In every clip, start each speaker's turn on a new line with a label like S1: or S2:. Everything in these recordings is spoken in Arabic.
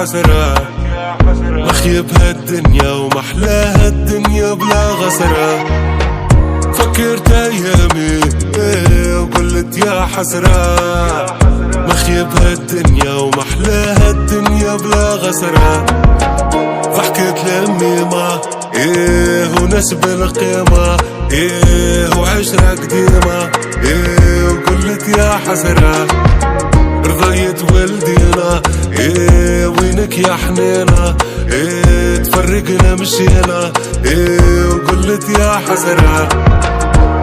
S1: حسرة، مخيب هالدنيا ومحلاها الدنيا بلا غسرة. فكرت ايامي وقلت يا حسرة، مخيب هالدنيا ومحلاها الدنيا بلا غسرة. ضحكت لامي ما وناس بالقيمة وعشرة قديمة وقلت يا حسرة. رضيت ولدينا وينك يا حنينة، تفرقنا مشينا وقلت يا حسرة.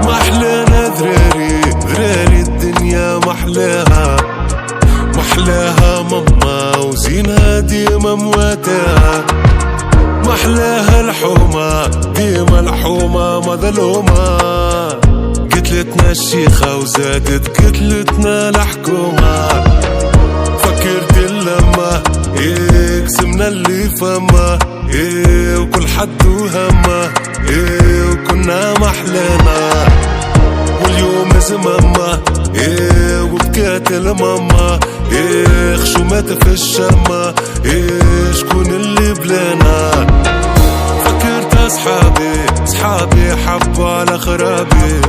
S1: محلانا ذراري الدنيا محلاها، محلاها ماما وزينها ديما مواتاها. محلاها الحومة ديما الحومة مظلومة. قتلتنا الشيخة وزادت قتلتنا الحكومة. فكرت اللمة قسمنا اللي فما وكل حد وهمه وكنا محلانا. واليوم زمامة وبكات الماما خشومات في الشمة شكون اللي بلانا. فكرت اصحابي حبوا على خرابي،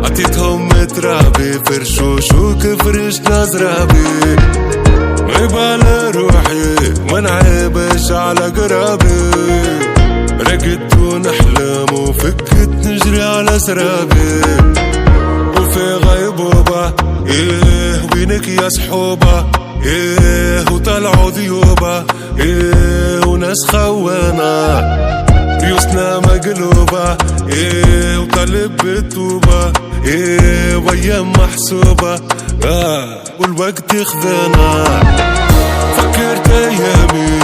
S1: عطيتهم ترابي فرشوش وكفرشنا زرابي. عيب على روحي ما نعيبش على قرابي، رقدت ونحلم وفكت نجري على سرابي. وفي غيبوبة وينك يا صحوبة وطلعوا ذيوبة وناس خوانة. ريوسنا مقلوبة وطالب بالتوبة وايام محسوبة والوقت يخذنا. فكرت ايامي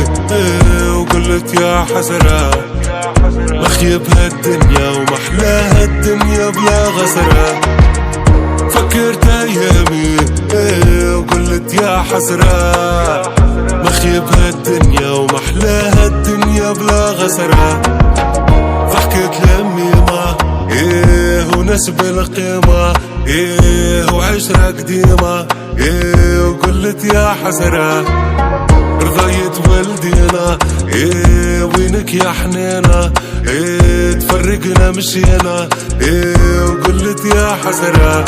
S1: وقلت يا حسرة، مخيب هالدنيا ومحلاها الدنيا بلا غسرة. فكرت ايامي وقلت يا حسرة، مخيب هالدنيا ومحلاها الدنيا بلا غسرة. ضحكت لامي ما وناس بالقيمة وعشرة قديمة وقلت يا حسرة. رضيت ولدينا وينك يا حنينة، تفرقنا مشينا وقلت يا حسرة.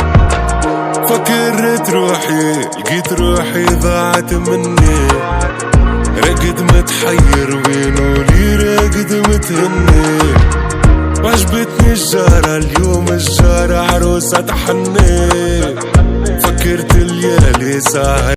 S1: فكرت روحي لقيت روحي ضاعت مني، رقد متحير وينو لي راقد متهني. وعجبتني الجارة اليوم الجارة عروسة تحني. فكرت الليالي ساعة